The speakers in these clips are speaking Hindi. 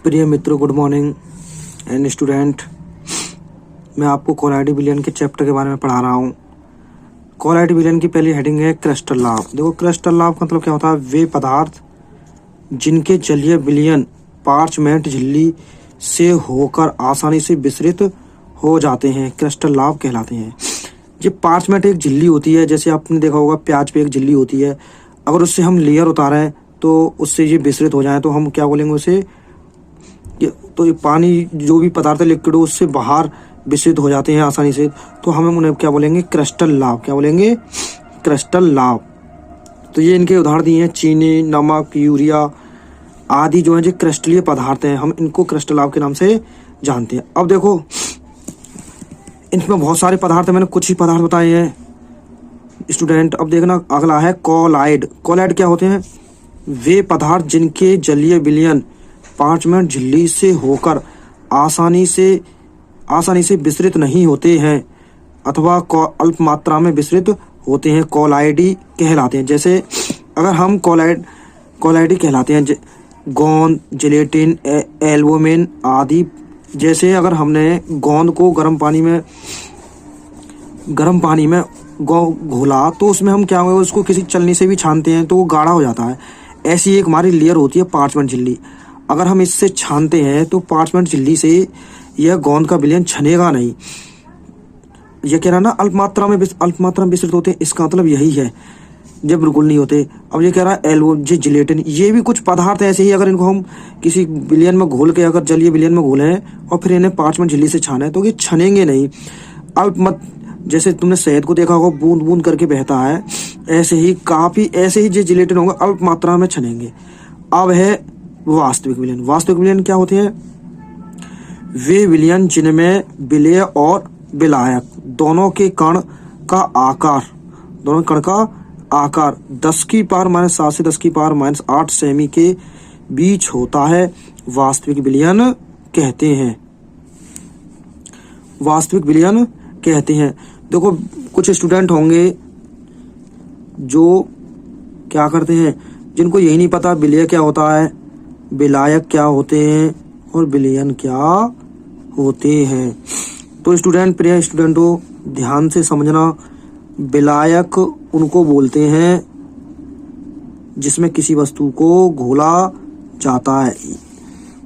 प्रिय मित्रों, गुड मॉर्निंग एंड स्टूडेंट। मैं आपको कोलाइडी विलयन के चैप्टर के बारे में पढ़ा रहा हूँ। कोलाइडी विलयन की पहली हेडिंग है क्रिस्टल लाव। देखो, क्रिस्टल लाव का मतलब क्या होता है? वे पदार्थ जिनके जलीय विलयन पार्चमेंट झिल्ली से होकर आसानी से विसरित हो जाते हैं, क्रिस्टल लाव कहलाते हैं। ये पार्चमेंट एक झिल्ली होती है, जैसे आपने देखा होगा प्याज पे एक झिल्ली होती है। अगर उससे हम लेयर उतारें तो उससे ये विसरित हो जाए तो हम क्या बोलेंगे उसे? तो ये पानी जो भी पदार्थ लिक्विड हो उससे बाहर विसरित हो जाते हैं आसानी से, तो हम उन्हें क्या बोलेंगे? क्रिस्टल लाव। क्या बोलेंगे? क्रिस्टल लाव। तो ये इनके उदाहरण दिए हैं, चीनी, नमक, यूरिया आदि जो है जो क्रिस्टलीय पदार्थ हैं, हम इनको क्रिस्टल लाव के नाम से जानते हैं। अब देखो, इनमें बहुत सारे पदार्थ हैं, मैंने कुछ ही पदार्थ बताए हैं स्टूडेंट। अब देखना अगला है कोलाइड। कोलाइड क्या होते हैं? वे पदार्थ जिनके जलीय विलयन पार्चमेंट झिल्ली से होकर आसानी से विसरित नहीं होते हैं अथवा अल्प मात्रा में विसरित होते हैं, कोलाइडी कहलाते हैं। जैसे अगर हम कोलाइडी कहलाते हैं गोंद, जिलेटिन, एल्बुमिन आदि। जैसे अगर हमने गोंद को गर्म पानी में घोला तो उसमें हम क्या होगा, उसको किसी चलनी से भी छानते हैं तो वो गाढ़ा हो जाता है। ऐसी एक हमारी लेयर होती है पार्चमेंट झिल्ली। अगर हम इससे छानते हैं तो पार्चमेंट झिल्ली से यह गोंद का विलयन छनेगा नहीं। यह कह रहा ना अल्प मात्रा में विसरित होते हैं, इसका मतलब यही है, जब बिल्कुल नहीं होते। अब ये कह रहा है जिलेटिन, ये भी कुछ पदार्थ ऐसे ही, अगर इनको हम किसी विलयन में घोल के, अगर जलीय विलयन में घोले और फिर इन्हें पार्चमेंट झिल्ली से छाने तो ये छनेंगे नहीं। जैसे तुमने शहद को देखा होगा, बूंद बूंद करके बहता है, ऐसे ही जो जिलेटिन होंगे अल्प मात्रा में छनेंगे। अब है वास्तविक विलयन। वास्तविक विलयन क्या होते हैं? वे विलयन जिनमें विलेय और विलायक दोनों कण का आकार 10 की पावर -7 से 10 की पावर -8 सेमी के बीच होता है, वास्तविक विलयन कहते हैं। वास्तविक विलयन कहते हैं। देखो, कुछ स्टूडेंट होंगे जो क्या करते हैं, जिनको यही नहीं पता विलेय क्या होता है, विलायक क्या होते हैं और विलयन क्या होते हैं। तो प्रिय स्टूडेंटों, ध्यान से समझना। विलायक उनको बोलते हैं जिसमें किसी वस्तु को घोला जाता है,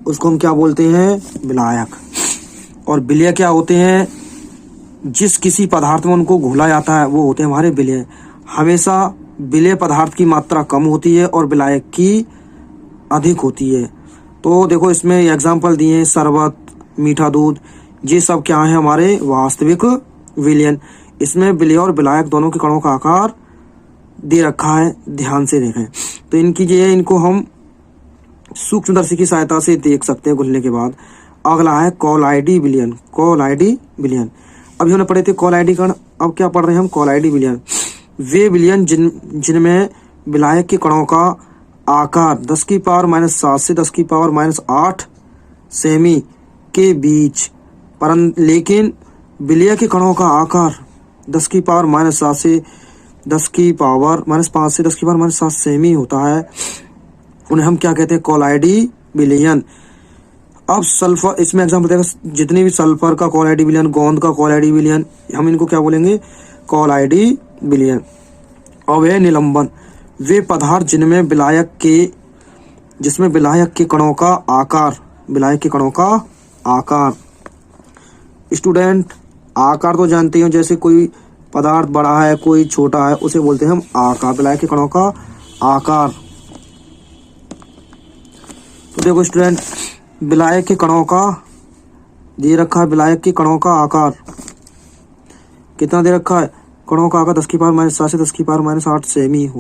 उसको हम क्या बोलते हैं? विलायक। और विलेय क्या होते हैं? जिस किसी पदार्थ में उनको घोला जाता है वो होते हैं हमारे विलेय। हमेशा विलेय पदार्थ की मात्रा कम होती है और विलायक की अधिक होती है। तो देखो, इसमें एग्जाम्पल दिए हैं, शरबत, मीठा दूध, ये सब क्या है? हमारे वास्तविक विलयन। इसमें विलेय और विलायक दोनों के कणों का आकार दे रखा है, ध्यान से देखें। तो इनको हम सूक्ष्मदर्शी की सहायता से देख सकते हैं घुलने के बाद। अगला है कोलाइडी विलयन। कोलाइडी विलयन, अभी हमने पढ़े थे कोलाइडी कण, अब क्या पढ़ रहे हैं हम? कोलाइडी विलयन। वे विलयन जिनमें विलायक के कणों का आकार 10 की पावर -7 से 10 की पावर -8 सेमी के बीच, लेकिन विलेय के कणों का आकार 10 की पावर -7 से 10 की पावर -5 से 10 की पावर -7 सेमी होता है, उन्हें हम क्या कहते हैं? कोलाइडी विलयन। अब सल्फर, इसमें एग्जाम्पल देखा, जितने भी सल्फर का कोलाइडी विलयन, गोंद का कोलाइडी विलयन, हम इनको क्या बोलेंगे? कोलाइडी विलयन। अब है निलंबन। वे पदार्थ जिसमें विलायक के कणों का आकार स्टूडेंट, आकार तो जानते हो, जैसे कोई पदार्थ बड़ा है कोई छोटा है उसे बोलते हैं हम आकार, विलायक के कणों का आकार। तो देखो स्टूडेंट, विलायक के कणों का दे रखा है, विलायक के कणों का आकार कितना दे रखा है? कणों का आकार 10 की पावर -7 से 10 की पावर -8 सेमी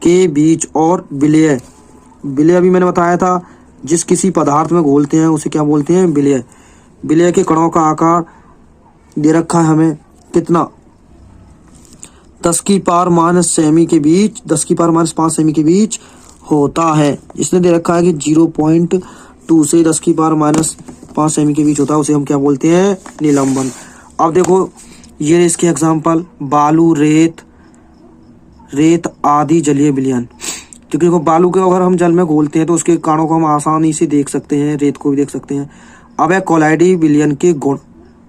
के बीच। और विलेय अभी मैंने बताया था, जिस किसी पदार्थ में घोलते हैं उसे क्या बोलते हैं? विलेय। विलेय के कणों का आकार दे रखा है हमें कितना? 10 की पावर -5 सेमी के बीच होता है। इसने दे रखा है कि 0.2 से 10 की पावर -5 सेमी के बीच होता है, उसे हम क्या बोलते हैं? निलंबन। अब देखो, ये इसके एग्जाम्पल, बालू, रेत आदि जलीय विलयन। क्योंकि देखो बालू के अगर हम जल में घोलते हैं तो उसके कणों को हम आसानी से देख सकते हैं, रेत को भी देख सकते हैं। अब है कोलाइडी विलयन के गुण।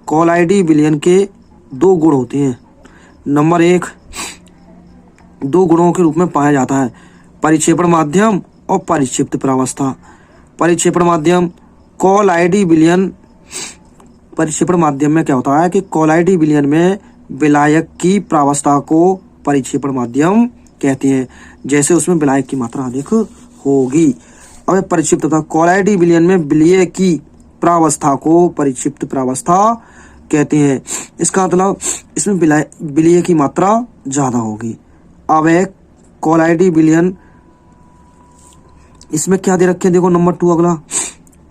कोलाइडी विलयन के 2 गुण होते हैं। नंबर 1, 2 गुणों के रूप में पाया जाता है, परिक्षेपण माध्यम और परिक्षिप्त प्रावस्था। परिक्षेपण माध्यम कोलाइडी विलयन, परिक्षेपण माध्यम में क्या होता है कि कोलाइडी विलयन में विलायक की प्रावस्था को परिक्षेपण माध्यम कहते हैं, जैसे उसमें विलायक की मात्रा अधिक होगी। अब परिक्षिप्त, कोलाइडी विलयन में विलय की प्रावस्था को परिक्षिप्त प्रावस्था कहते हैं। इसका मतलब इसमें विलय की मात्रा ज्यादा होगी। अब एक कोलाइडी विलयन, इसमें क्या दे रखे हैं देखो नंबर 2 अगला,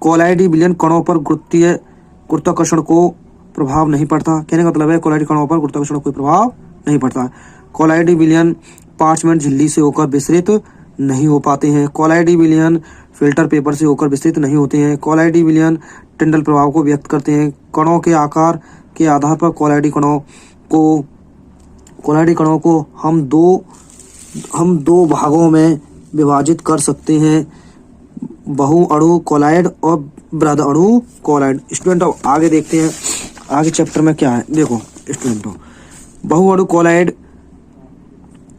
कोलाइडी विलयन कणों पर गुरुत्वाकर्षण को प्रभाव नहीं पड़ता। कहने का मतलब है कोलाइडी कणों पर गुरुत्वाकर्षण कोई प्रभाव नहीं पड़ता। कोलाइडी विलयन 5 मिनट झिल्ली से होकर विस्तृत नहीं हो पाते हैं। कोलाइडी विलयन फिल्टर पेपर से होकर विस्तृत नहीं होते हैं। कोलाइडी विलयन टिंडल प्रभाव को व्यक्त करते हैं। कणों के आकार के आधार पर कोलाइडी कणों को हम दो भागों में विभाजित कर सकते हैं, बहु अणु कोलाइड और बृहद अणु कोलाइड। स्टूडेंट अब आगे देखते हैं आगे चैप्टर में क्या है। देखो स्टूडेंटों, बहु अणु कोलाइड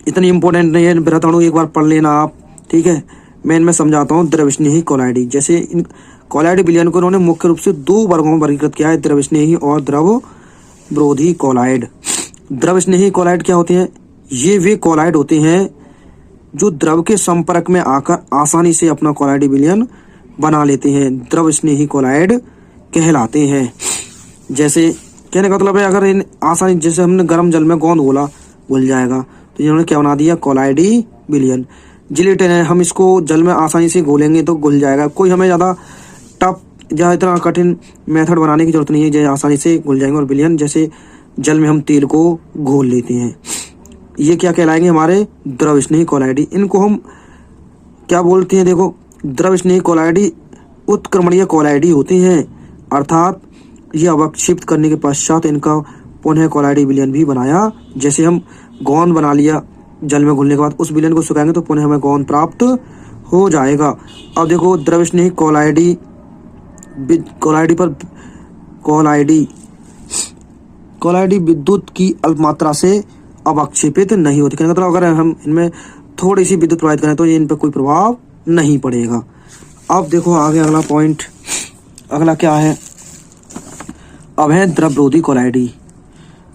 इतनी इंपॉर्टेंट नहीं है, बृहद अणु एक बार पढ़ लेना आप, ठीक है। मैं इनमें समझाता हूँ। द्रवस्नेही कोलाइडी, जैसे इन कोलाइडी विलयन को उन्होंने मुख्य रूप से 2 वर्गों में वर्गीकृत किया है, द्रवस्नेही और द्रव विरोधी कोलाइड। द्रवस्नेही कोलाइड क्या होते हैं? ये वे कोलाइड होते हैं जो द्रव के संपर्क में आकर आसानी से अपना कोलाइडी विलयन बना लेते हैं, द्रव स्नेही कोलाइड कहलाते हैं। जैसे कहने का मतलब है अगर इन आसानी, जैसे हमने गर्म जल में गोंद घोला, घुल जाएगा, तो इन्होंने क्या बना दिया? कोलाइडी विलयन। जिलेटिन है, हम इसको जल में आसानी से घोलेंगे तो घुल जाएगा। कोई हमें ज़्यादा टफ या इतना कठिन मेथड बनाने की जरूरत नहीं है, जैसे आसानी से घुल जाएंगे। और विलयन जैसे जल में हम तेल को घोल लेते हैं, ये क्या कहलाएंगे? हमारे द्रव स्नेही कोलाइडी। इनको हम क्या बोलते हैं? देखो, द्रव स्नेही कोलाइडी उत्क्रमणीय कोलाइडी होते हैं, अर्थात ये अवक्षिप्त करने के पश्चात इनका पुनः कोलाइडी विलयन भी बनाया। जैसे हम गोंद बना लिया जल में घुलने के बाद, उस विलयन को सुखाएंगे तो पुनः हमें गोंद प्राप्त हो जाएगा। अब देखो द्रव स्नेही कोलाइडी विद्युत की अल्प मात्रा से अवक्षेपित नहीं होती। कहने का मतलब अगर हम इनमें थोड़ी सी विद्युत प्रवाहित करें तो ये इन पर कोई प्रभाव नहीं पड़ेगा। अब देखो आगे अगला पॉइंट, अगला क्या है? अब है द्रव विरोधी कोलाइडी।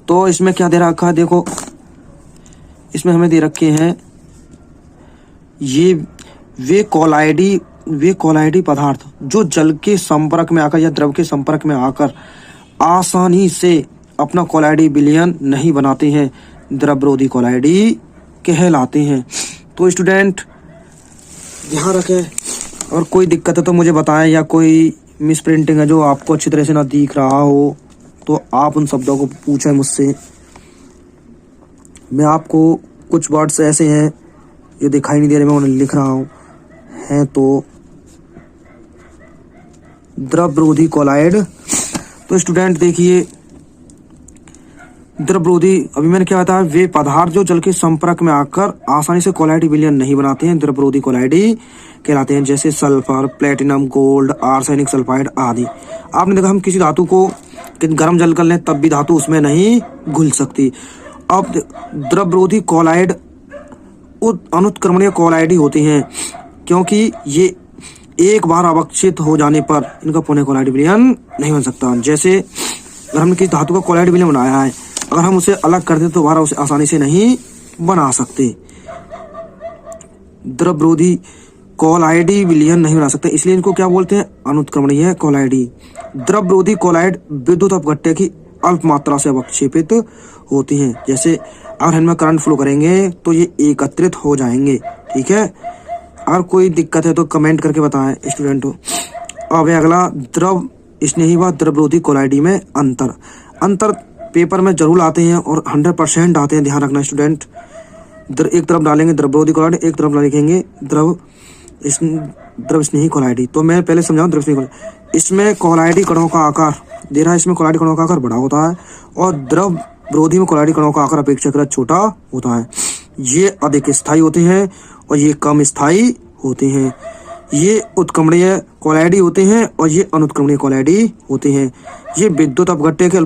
तो इसमें क्या दे रखा है? देखो इसमें हमें दे रखे हैं ये वे कोलाइडी पदार्थ जो जल के संपर्क में आकर या द्रव के संपर्क में आकर आसानी से अपना कोलाइडी विलयन नहीं बनाते हैं, द्रव विरोधी कोलाइडी कहलाते हैं। तो स्टूडेंट ध्यान रखें, और कोई दिक्कत है तो मुझे बताएं, या कोई मिस प्रिंटिंग है जो आपको अच्छी तरह से ना दिख रहा हो तो आप उन शब्दों को पूछें मुझसे। मैं आपको कुछ वर्ड्स ऐसे हैं जो दिखाई नहीं दे रहे, मैं उन्हें लिख रहा हूँ है। तो द्रव विरोधी कोलाइड, तो स्टूडेंट देखिए द्रव विरोधी, अभी मैंने क्या बताया? वे पदार्थ जो जल के संपर्क में आकर आसानी से कोलाइडी विलयन नहीं बनाते हैं, द्रव विरोधी कोलाइडी कहलाते हैं। जैसे sulphur, platinum, gold, arsenic sulphide आदि। आपने देखा हम किसी धातु को गर्म जल कर लें तब भी धातु उसमें नहीं घुल सकती। अब द्रव विरोधी कोलाइड अनुत्क्रमणीय कोलाइडी होते हैं, क्योंकि ये एक बार अवक्षित हो जाने पर इनका पुनः कोलाइडी विलयन नहीं बन सकता। जैसे अगर हमने किसी धातु का कोलाइडी विलयन बनाया है, अगर हम उसे अलग कर दें तो दोबारा उसे आसानी से नहीं बना सकते। द्रव विरोधी कोलाइडी विलयन नहीं बना सकते, इसलिए इनको क्या बोलते हैं? अनुत्क्रमणीय कोलाइडी। द्रव विरोधी कोलाइड विद्युत अपघट्य की अल्प मात्रा से अवक्षेपित होती हैं। जैसे अगर इनमें करंट फ्लो करेंगे तो ये एकत्रित हो जाएंगे, ठीक है। अगर कोई दिक्कत है तो कमेंट करके बताएं स्टूडेंटों। अब अगला द्रव स्नेही व द्रव विरोधी कोलाइडी में अंतर पेपर में जरूर आते हैं और 100% आते हैं, ध्यान रखना स्टूडेंट। एक तरफ डालेंगे द्रव विरोधी कोलाइडी, एक तरफ लिखेंगे द्रव स्नेही कोलाइडी। तो मैं पहले समझाऊं द्रव स्नेही कोलाइडी। इसमें कोलाइडी कणों का आकार दे रहा है, इसमें कोलाइडी कणों का आकार बड़ा होता है और द्रव विरोधी में कोलाइडी कणों का आकार अपेक्षाकृत छोटा होता है। ये अधिक स्थायी होते हैं और ये कम स्थायी होते हैं। ये उत्क्रमणीय कोलाइडी होते हैं और ये अनुत्क्रमणीय कोलाइडी होते हैं। ये विद्युत अपघट्य के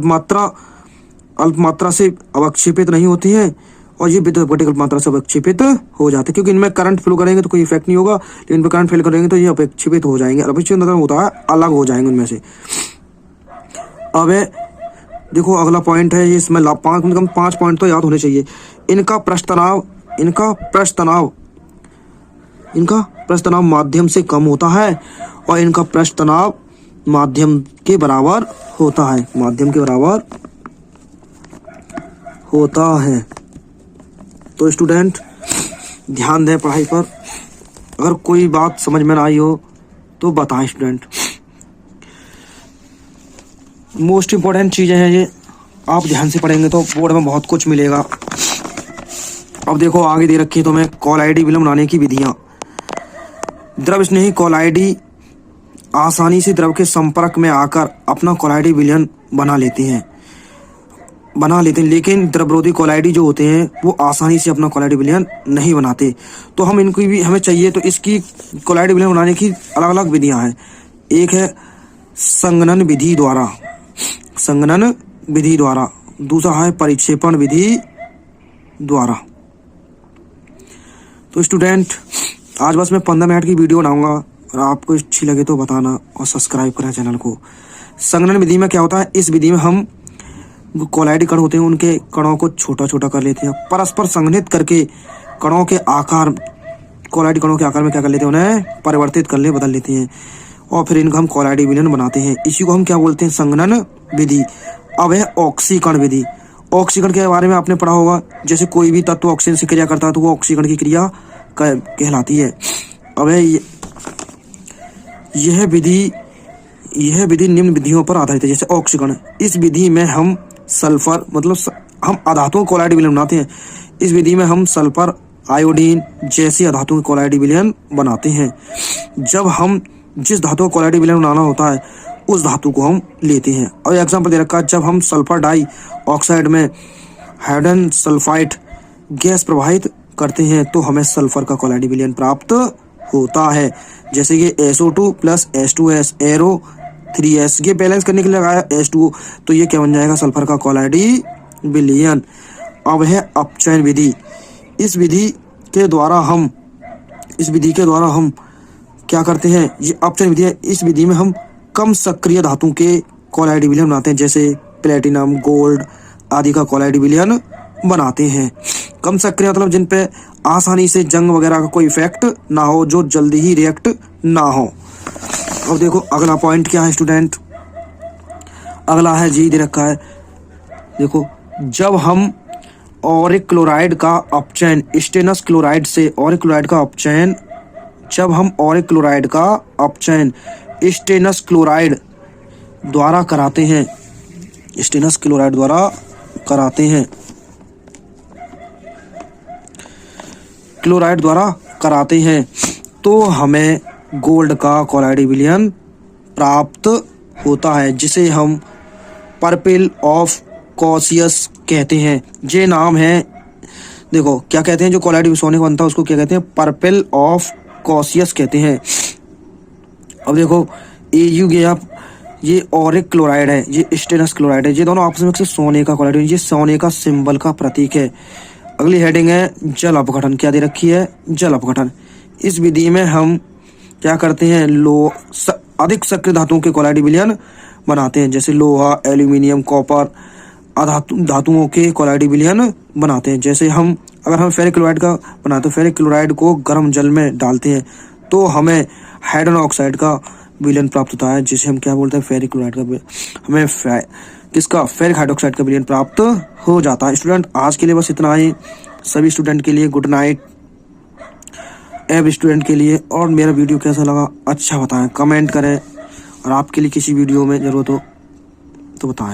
अल्पमात्रा से अवक्षेपित नहीं होती हैं और ये विद्युत अपघट्य अल्पमात्रा से अवक्षेपित हो जाते हैं, क्योंकि इनमें करंट फ्लो करेंगे तो कोई इफेक्ट नहीं होगा, लेकिन इनमें करंट फ्लो करेंगे तो ये अवक्षेपित हो जाएंगे। अवक्षेपित मतलब होता है अलग हो जाएंगे उनमें से। अब देखो अगला पॉइंट है, ये इसमें 5 पॉइंट तो याद होने चाहिए। इनका पृष्ठ तनाव माध्यम से कम होता है और इनका पृष्ठ तनाव माध्यम के बराबर होता है, माध्यम के बराबर होता है। तो स्टूडेंट ध्यान दें पढ़ाई पर, अगर कोई बात समझ में ना आई हो तो बताएं स्टूडेंट। मोस्ट इम्पोर्टेंट चीजें हैं ये, आप ध्यान से पढ़ेंगे तो बोर्ड में बहुत कुछ मिलेगा। अब देखो आगे दे रखी है तुम्हें कोलाइडी विलयन बनाने की विधियां। द्रव स्नेही कोलाइडी आसानी से द्रव के संपर्क में आकर अपना कोलाइडी विलयन बना लेते हैं, लेकिन द्रवरोधी कोलाइडी जो होते हैं वो आसानी से अपना कोलाइडी विलयन नहीं बनाते। तो हम इनको भी हमें चाहिए, तो इसकी कोलाइडी विलयन बनाने की अलग अलग विधियां हैं। एक है संघनन विधि द्वारा, दूसरा है परिक्षेपण विधि द्वारा। तो स्टूडेंट आज बस मैं 15 मिनट की वीडियो बनाऊंगा और आपको अच्छी लगे तो बताना और सब्सक्राइब करें चैनल को। संघनन विधि में क्या होता है, इस विधि में हम कोलाइडी कण होते हैं उनके कणों को छोटा छोटा कर लेते हैं, परस्पर संघनित करके कणों के आकार, कोलाइडी कणों के आकार में क्या कर लेते हैं, उन्हें परिवर्तित कर ले बदल लेते हैं और फिर इनका हम कोलाइडी विलयन बनाते हैं। इसी को हम क्या बोलते हैं, संघनन विधि। अब है ऑक्सीकरण विधि। ऑक्सीकरण के बारे में आपने पढ़ा होगा, जैसे कोई भी तत्व ऑक्सीजन से क्रिया करता है तो वो ऑक्सीकरण की क्रिया कहलाती है। अब है यह विधि निम्न विधियों पर आधारित है। जैसे ऑक्सीकरण, इस विधि में हम सल्फर मतलब हम अधातुओं कोलाइडी विलयन बनाते हैं। इस विधि में हम सल्फर, आयोडीन जैसी अधातुओं के कोलाइडी विलयन बनाते हैं। जब हम जिस धातु को कोलाइडी विलयन बनाना होता है उस धातु को हम लेते हैं। और एग्जाम्पल दे रखा है, जब हम सल्फर डाई ऑक्साइड में हाइड्रोजन सल्फाइड गैस प्रवाहित करते हैं तो हमें सल्फर का कोलाइडी विलयन प्राप्त होता है। जैसे कि SO2 plus H2S arrow 3S, ये बैलेंस करने के लिए लगाया H2O, तो ये क्या बन जाएगा, सल्फर का कोलाइडी विलयन। अब है अपचयन विधि। इस विधि के द्वारा हम क्या करते हैं, ये अपचयन विधि है। इस विधि में हम कम सक्रिय धातु के कोलाइडी विलयन बनाते हैं, जैसे प्लेटिनम, गोल्ड आदि का कोलाइडी विलयन बनाते हैं। कम सक्रिय मतलब जिन पे आसानी से जंग वगैरह का कोई इफेक्ट ना हो, जो जल्दी ही रिएक्ट ना हो। अब देखो अगला पॉइंट क्या है स्टूडेंट, अगला है जी दे रखा है, देखो जब हम ऑरिक क्लोराइड का अपचयन स्टेनस क्लोराइड से, जब हम ऑरिक क्लोराइड का अपचयन स्टेनस क्लोराइड द्वारा कराते हैं, तो हमें गोल्ड का कोलाइडी विलयन प्राप्त होता है, जिसे हम पर्पल ऑफ कॉसियस कहते हैं। ये नाम है, देखो क्या कहते हैं, जो कोलाइडी सोने का बनता है उसको क्या कहते हैं, पर्पल ऑफ कॉसियस कहते हैं। अब देखो AU गया, ये ऑरिक क्लोराइड है, ये स्टेनस क्लोराइड है, ये दोनों आपस में सोने का कोलाइड, ये सोने का सिंबल का प्रतीक है। अगली हेडिंग है जल अपघटन, क्या दे रखी है, जल अपघटन। इस विधि में हम क्या करते हैं, अधिक सक्रिय धातुओं के कोलाइडी विलयन बनाते हैं, जैसे लोहा, एल्यूमिनियम, कॉपर धातुओं के कोलाइडी विलयन बनाते हैं। जैसे अगर हम फेरिक क्लोराइड का बनाते हैं, फेरिक क्लोराइड को गर्म जल में डालते हैं तो हमें हाइड्रोजन ऑक्साइड का विलयन प्राप्त होता है, जिसे हम क्या बोलते हैं, फेरिक क्लोराइड का। हमें किसका, फेरिक हाइड्रोक्साइड का विलयन प्राप्त हो जाता है। स्टूडेंट आज के लिए बस इतना ही। सभी स्टूडेंट के लिए गुड नाइट, एवरी स्टूडेंट के लिए। और मेरा वीडियो कैसा लगा अच्छा बताएं, कमेंट करें, और आपके लिए किसी वीडियो में जरूरत हो तो बताएं।